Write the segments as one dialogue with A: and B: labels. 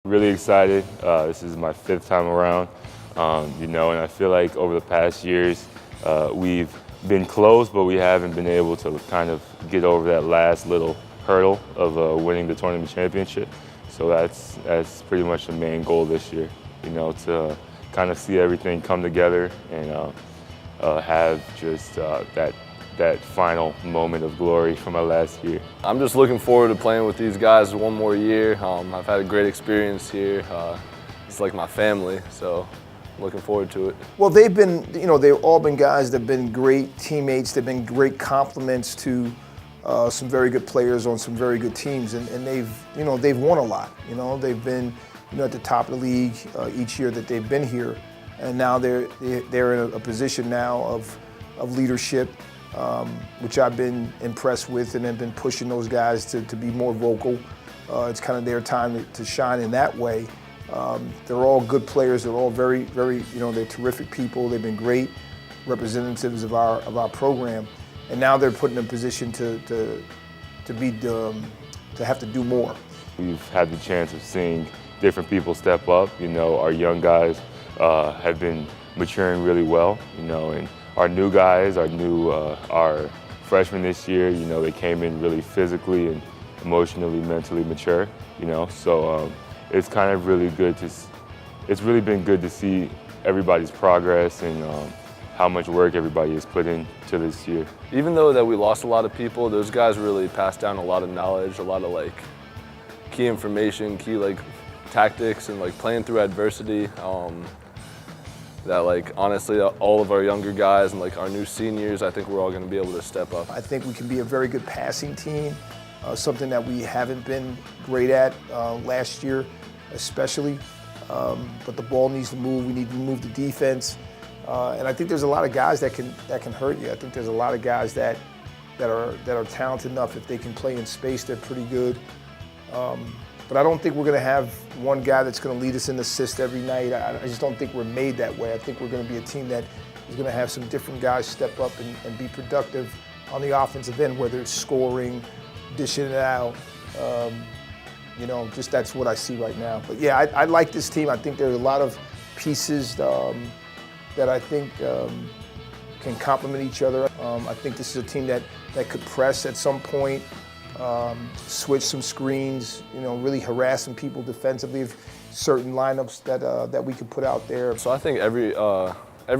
A: Really excited. This is my 5th time around, and I feel like over the past years we've been close, but we haven't been able to kind of get over that last little hurdle of winning the tournament championship. So that's pretty much the main goal this year, to kind of see everything come together and have just that final moment of glory from my last year.
B: I'm just looking forward to playing with these guys one more year. I've had a great experience here. It's like my family, so I'm looking forward to it.
C: Well, they've all been guys that have been great teammates. They've been great complements to some very good players on some very good teams, and they've won a lot. They've been at the top of the league each year that they've been here, and now they're in a position now of leadership. Which I've been impressed with, and have been pushing those guys to be more vocal. It's kind of their time to shine in that way. They're all good players. They're all very, very, they're terrific people. They've been great representatives of our program, and now they're put in a position to have to do more.
A: We've had the chance of seeing different people step up. Our young guys have been maturing really well. And our new guys, our freshmen this year, they came in really physically and emotionally, mentally mature, So it's kind of really good it's really been good to see everybody's progress and how much work everybody has put into this year.
B: Even though that we lost a lot of people, those guys really passed down a lot of knowledge, a lot of key information, key tactics, and playing through adversity. That honestly, all of our younger guys and our new seniors, I think we're all going to be able to step up.
C: I think we can be a very good passing team, something that we haven't been great at last year, especially. But the ball needs to move. We need to move the defense, and I think there's a lot of guys that can hurt you. I think there's a lot of guys that are talented enough. If they can play in space, they're pretty good. But I don't think we're going to have one guy that's going to lead us in assist every night. I just don't think we're made that way. I think we're going to be a team that is going to have some different guys step up and be productive on the offensive end, whether it's scoring, dishing it out. Just that's what I see right now. But yeah, I like this team. I think there's a lot of pieces that I think can complement each other. I think this is a team that could press at some point. Switch some screens, really harassing people defensively, certain lineups that we could put out there.
B: So I think every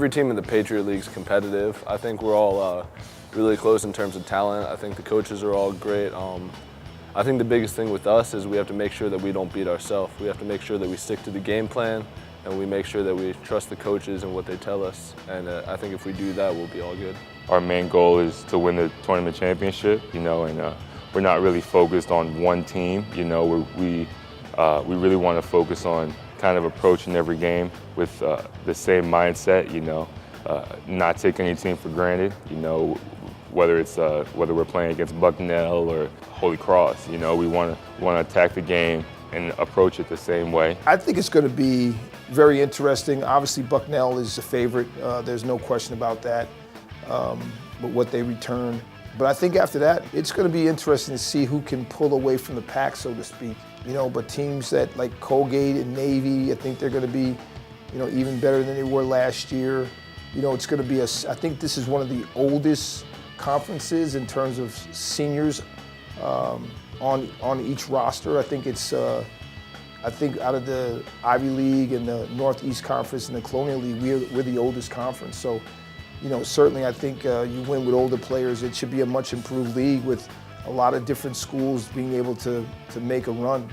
B: team in the Patriot League is competitive. I think we're all really close in terms of talent. I think the coaches are all great. I think the biggest thing with us is we have to make sure that we don't beat ourselves. We have to make sure that we stick to the game plan, and we make sure that we trust the coaches and what they tell us. And I think if we do that, we'll be all good.
A: Our main goal is to win the tournament championship, and we're not really focused on one team. We really want to focus on kind of approaching every game with the same mindset. Not take any team for granted. Whether we're playing against Bucknell or Holy Cross. We want to attack the game and approach it the same way.
C: I think it's going to be very interesting. Obviously, Bucknell is a favorite. There's no question about that. But what they return. But I think after that, it's going to be interesting to see who can pull away from the pack, so to speak. But teams that like Colgate and Navy, I think they're going to be, even better than they were last year. It's going to be I think this is one of the oldest conferences in terms of seniors on each roster. I think it's, out of the Ivy League and the Northeast Conference and the Colonial League, we're the oldest conference. So. Certainly I think you win with older players. It should be a much improved league with a lot of different schools being able to make a run.